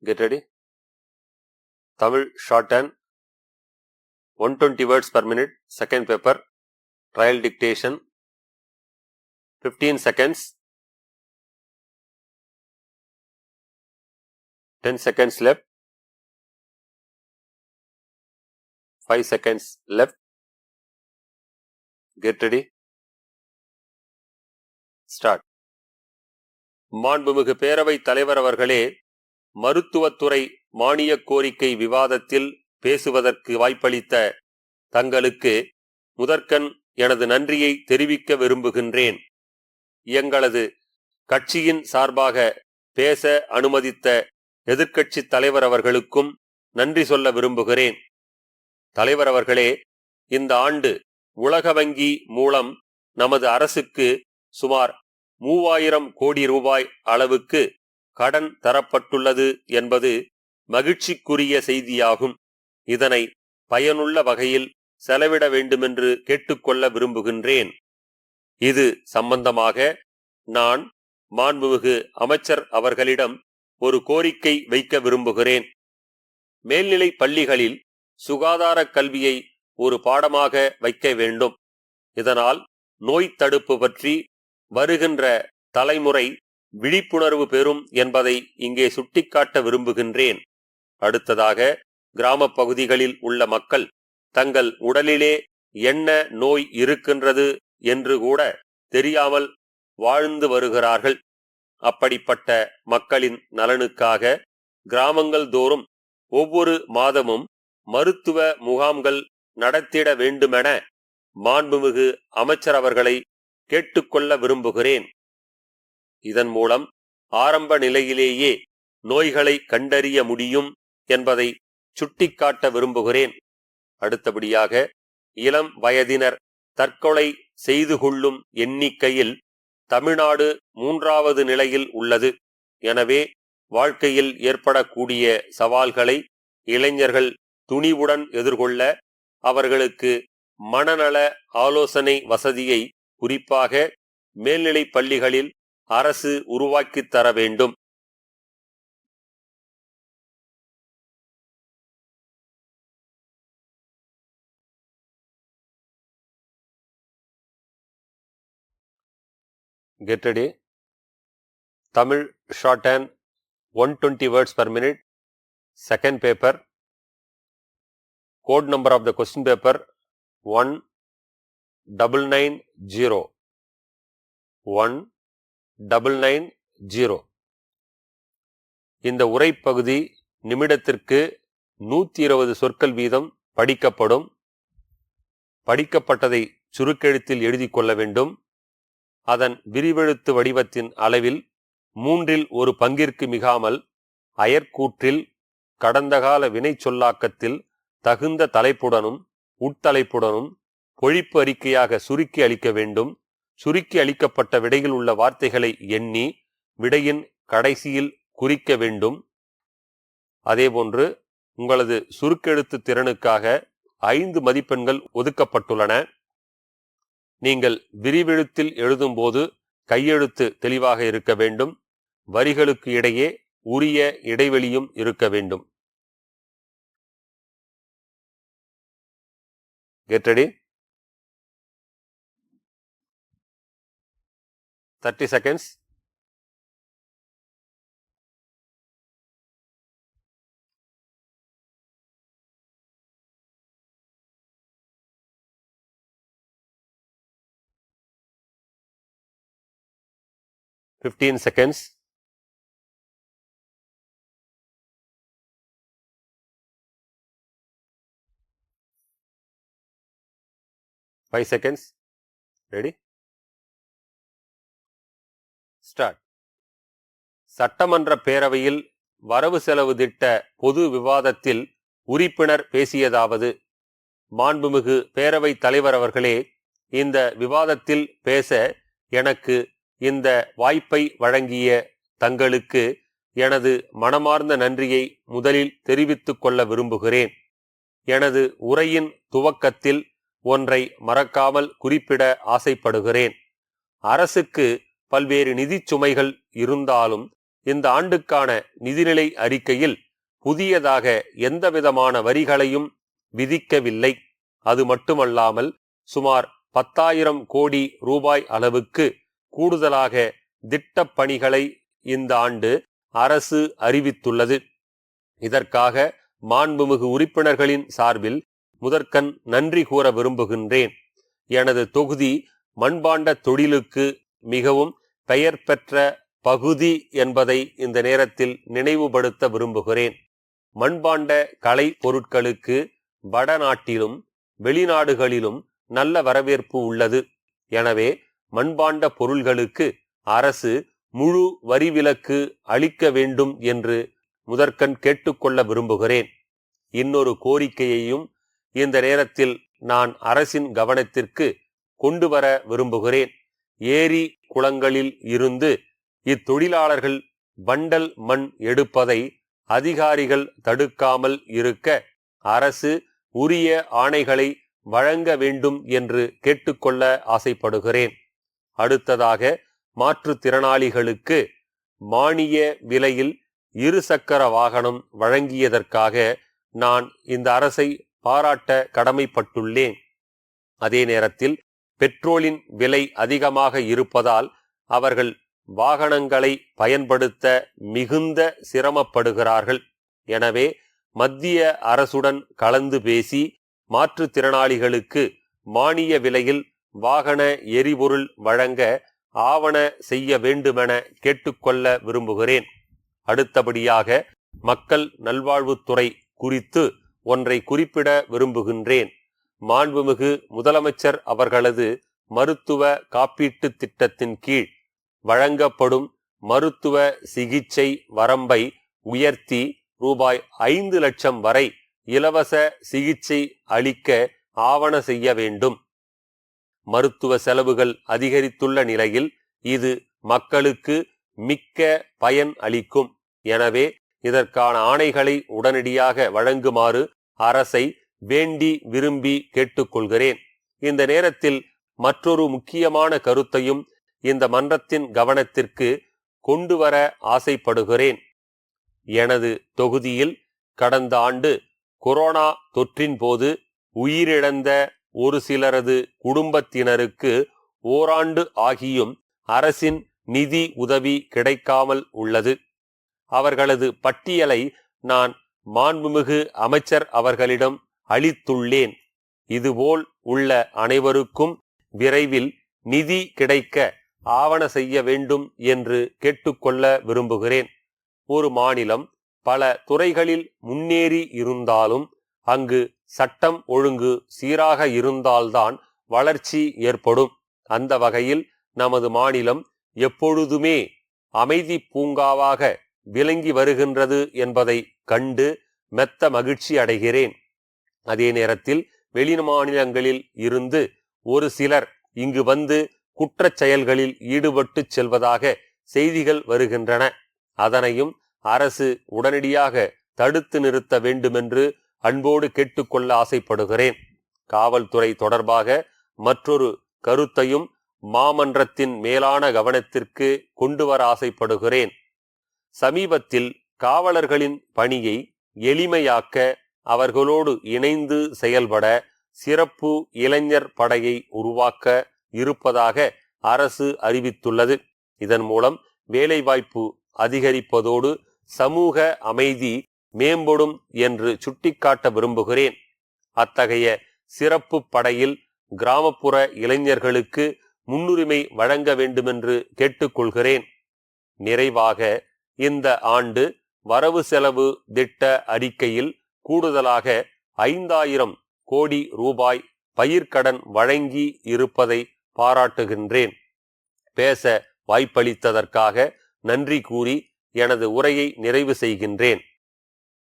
Get ready. Tamil shorthand 120 words per minute. Second paper. Trial dictation. 15 seconds. 10 seconds left. 5 seconds left. Get ready. Start. மாண்புமிகு பேரவைத் தலைவர் அவர்களே, மருத்துவத்துறை மானியக் கோரிக்கை விவாதத்தில் பேசுவதற்கு வாய்ப்பளித்த தங்களுக்கு முதற்கண் எனது நன்றியை தெரிவிக்க விரும்புகின்றேன். எங்களது கட்சியின் சார்பாக பேச அனுமதித்த எதிர்க்கட்சித் தலைவர் அவர்களுக்கும் நன்றி சொல்ல விரும்புகிறேன். தலைவர் அவர்களே, இந்த ஆண்டு உலக வங்கி மூலம் நமது அரசுக்கு சுமார் 3000 கோடி ரூபாய் அளவுக்கு கடன் தரப்பட்டுள்ளது என்பது மகிழ்ச்சிக்குரிய செய்தியாகும். இதனை பயனுள்ள வகையில் செலவிட வேண்டுமென்று கேட்டுக்கொள்ள விரும்புகின்றேன். இது சம்பந்தமாக நான் மாண்புமிகு அமைச்சர் அவர்களிடம் ஒரு கோரிக்கை வைக்க விரும்புகிறேன். மேல்நிலை பள்ளிகளில் சுகாதார கல்வியை ஒரு பாடமாக வைக்க வேண்டும். இதனால் நோய் தடுப்பு பற்றி வருகின்ற தலைமுறை விழிப்புணர்வு பெறும் என்பதை இங்கே சுட்டிக்காட்ட விரும்புகின்றேன். அடுத்ததாக, கிராம பகுதிகளில் உள்ள மக்கள் தங்கள் உடலிலே என்ன நோய் இருக்கின்றது என்று கூட தெரியாமல் வாழ்ந்து வருகிறார்கள். அப்படிப்பட்ட மக்களின் நலனுக்காக கிராமங்கள் தோறும் ஒவ்வொரு மாதமும் மருத்துவ முகாம்கள் நடத்திட வேண்டுமென மாண்புமிகு அமைச்சர் அவர்களை கேட்டுக்கொள்ள விரும்புகிறேன். இதன் மூலம் ஆரம்ப நிலையிலேயே நோய்களை கண்டறிய முடியும் என்பதை சுட்டிக்காட்ட விரும்புகிறேன். அடுத்தபடியாக, இளம் வயதினர் தற்கொலை செய்து கொள்ளும் எண்ணிக்கையில் தமிழ்நாடு 3வது நிலையில் உள்ளது. எனவே வாழ்க்கையில் ஏற்படக்கூடிய சவால்களை இளைஞர்கள் துணிவுடன் எதிர்கொள்ள அவர்களுக்கு மனநல ஆலோசனை வசதியை குறிப்பாக மேல்நிலை பள்ளிகளில் அரசு உருவாக்கித் தர வேண்டும். Get ready. Tamil shorthand 120 words per minute. Second paper. Code number of the question paper 1990. 1990. இந்த உரைப்பகுதி நிமிடத்திற்கு 120 சொற்கள் வீதம் படிக்கப்படும். படிக்கப்பட்டதை சுருக்கெழுத்தில் எழுதி கொள்ள வேண்டும். அதன் விரிவெழுத்து வடிவத்தின் அளவில் 1/3 ஒரு பங்கிற்கு மிகாமல் அயற்கூற்றில் கடந்த கால வினை சொல்லாக்கத்தில் தகுந்த தலைப்புடனும் உட்தலைப்புடனும் பொழிப்பு அறிக்கையாக சுருக்கி அளிக்க வேண்டும். சுருக்கி அளிக்கப்பட்ட விடையில் உள்ள வார்த்தைகளை எண்ணி விடையின் கடைசியில் குறிக்க வேண்டும். அதேபோன்று உங்களது சுருக்கெழுத்து திறனுக்காக 5 மதிப்பெண்கள் ஒதுக்கப்பட்டுள்ளன. நீங்கள் விரிவெழுத்தில் எழுதும்போது கையெழுத்து தெளிவாக இருக்க வேண்டும். வரிகளுக்கு இடையே உரிய இடைவெளியும் இருக்க வேண்டும். Get ready. 30 seconds. Fifteen seconds. 5 seconds. Ready? Start. சட்டமன்ற பேரவையில் வரவு செலவு திட்ட பொது விவாதத்தில் உறுப்பினர் பேசியதாவது: மாண்புமிகு பேரவை தலைவர் அவர்களே, இந்த விவாதத்தில் பேச எனக்கு இந்த வாய்ப்பை வழங்கிய தங்களுக்கு எனது மனமார்ந்த நன்றியை முதலில் தெரிவித்துக் கொள்ள விரும்புகிறேன். எனது உரையின் துவக்கத்தில் ஒன்றை மறக்காமல் குறிப்பிட ஆசைப்படுகிறேன். அரசுக்கு பல்வேறு நிதிச் சுமைகள் இருந்தாலும் இந்த ஆண்டுக்கான நிதிநிலை அறிக்கையில் புதியதாக எந்தவிதமான வரிகளையும் விதிக்கவில்லை. அது மட்டுமல்லாமல் சுமார் 10,000 கோடி ரூபாய் அளவுக்கு கூடுதலாக திட்டப் பணிகளை இந்த ஆண்டு அரசு அறிவித்துள்ளது. இதற்காக மாண்புமிகு உறுப்பினர்களின் சார்பில் முதற்கண் நன்றி கூற விரும்புகின்றேன். எனது தொகுதி மண்பாண்ட தொழிலுக்கு மிகவும் பெயர் பெற்ற பகுதி என்பதை இந்த நேரத்தில் நினைவுபடுத்த விரும்புகிறேன். மண்பாண்ட கலை பொருட்களுக்கு வடநாட்டிலும் வெளிநாடுகளிலும் நல்ல வரவேற்பு உள்ளது. எனவே மண்பாண்ட பொருள்களுக்கு அரசு முழு வரி விலக்கு அளிக்க வேண்டும் என்று முதற்கண் கேட்டுக்கொள்ள விரும்புகிறேன். இன்னொரு கோரிக்கையையும் இந்த நேரத்தில் நான் அரசின் கவனத்திற்கு கொண்டு வர விரும்புகிறேன். ஏரி குளங்களில் இருந்து இத்தொழிலாளர்கள் வண்டல் மண் எடுப்பதை அதிகாரிகள் தடுக்காமல் இருக்க அரசு உரிய ஆணைகளை வழங்க வேண்டும் என்று கேட்டுக்கொள்ள ஆசைப்படுகிறேன். அடுத்ததாக மாற்றுத்திறனாளிகளுக்கு மானிய விலையில் இருசக்கர வாகனம் வழங்கியதற்காக நான் இந்த அரசை பாராட்ட கடமைப்பட்டுள்ளேன். அதே நேரத்தில் பெட்ரோலின் விலை அதிகமாக இருப்பதால் அவர்கள் வாகனங்களை பயன்படுத்த மிகுந்த சிரமப்படுகிறார்கள். எனவே மத்திய அரசுடன் கலந்து பேசி மாற்றுத்திறனாளிகளுக்கு மானிய விலையில் வாகன எரிபொருள் வழங்க ஆவண செய்ய வேண்டுமென கேட்டுக்கொள்ள விரும்புகிறேன். அடுத்தபடியாக மக்கள் நல்வாழ்வுத்துறை குறித்து ஒன்றை குறிப்பிட விரும்புகின்றேன். மாண்புமிகு முதலமைச்சர் அவர்களது மருத்துவ காப்பீட்டு திட்டத்தின் கீழ் வழங்கப்படும் மருத்துவ சிகிச்சை வரம்பை உயர்த்தி ரூபாய் 5 லட்சம் வரை இலவச சிகிச்சை அளிக்க ஆவண செய்ய வேண்டும். மருத்துவ செலவுகள் அதிகரித்துள்ள நிலையில் இது மக்களுக்கு மிக்க பயன் அளிக்கும். எனவே இதற்கான ஆணைகளை உடனடியாக வழங்குமாறு அரசை வேண்டி விரும்பி கேட்டுக்கொள்கிறேன். இந்த நேரத்தில் மற்றொரு முக்கியமான கருத்தையும் இந்த மன்றத்தின் கவனத்திற்கு கொண்டு வர ஆசைப்படுகிறேன். எனது தொகுதியில் கடந்த ஆண்டு கொரோனா தொற்றின் போது உயிரிழந்த ஒரு சிலரது குடும்பத்தினருக்கு ஓராண்டு ஆகியும் அரசின் நிதி உதவி கிடைக்காமல் உள்ளது. அவர்களது பட்டியலை நான் மாண்புமிகு அமைச்சர் அவர்களிடம் அளித்துள்ளேன். இதுபோல் உள்ள அனைவருக்கும் விரைவில் நிதி கிடைக்க ஆவண செய்ய வேண்டும் என்று கேட்டுக்கொள்ள விரும்புகிறேன். ஒரு மாநிலம் பல துறைகளில் முன்னேறி இருந்தாலும் அங்கு சட்டம் ஒழுங்கு சீராக இருந்தால்தான் வளர்ச்சி ஏற்படும். அந்த வகையில் நமது மாநிலம் எப்பொழுதுமே அமைதி பூங்காவாக விளங்கி வருகின்றது என்பதை கண்டு மெத்த மகிழ்ச்சி அடைகிறேன். அதே நேரத்தில் வெளிமாநிலங்களில் இருந்து ஒரு சிலர் இங்கு வந்து குற்றச் செயல்களில் ஈடுபட்டு செல்வதாக செய்திகள் வருகின்றன. அதனையும் அரசு உடனடியாக தடுத்து நிறுத்த வேண்டுமென்று அன்போடு கேட்டுக்கொள்ள ஆசைப்படுகிறேன். காவல்துறை தொடர்பாக மற்றொரு கருத்தையும் மாமன்றத்தின் மேலான கவனத்திற்கு கொண்டு வர ஆசைப்படுகிறேன். சமீபத்தில் காவலர்களின் பணியை எளிமையாக்க அவர்களோடு இணைந்து செயல்பட சிறப்பு இளைஞர் படையை உருவாக்க இருப்பதாக அரசு அறிவித்துள்ளது. இதன் மூலம் வேலைவாய்ப்பு அதிகரிப்பதோடு சமூக அமைதி மேம்படும் என்று சுட்டிக்காட்ட விரும்புகிறேன். அத்தகைய சிறப்பு படையில் கிராமப்புற இளைஞர்களுக்கு முன்னுரிமை வழங்க வேண்டுமென்று கேட்டுக்கொள்கிறேன். நிறைவாக இந்த ஆண்டு வரவு செலவு திட்ட அறிக்கையில் கூடுதலாக 5,000 கோடி ரூபாய் பயிர்க்கடன் வழங்கி இருப்பதை பாராட்டுகின்றேன். பேச வாய்ப்பளித்ததற்காக நன்றி கூறி எனது உரையை நிறைவு செய்கின்றேன்.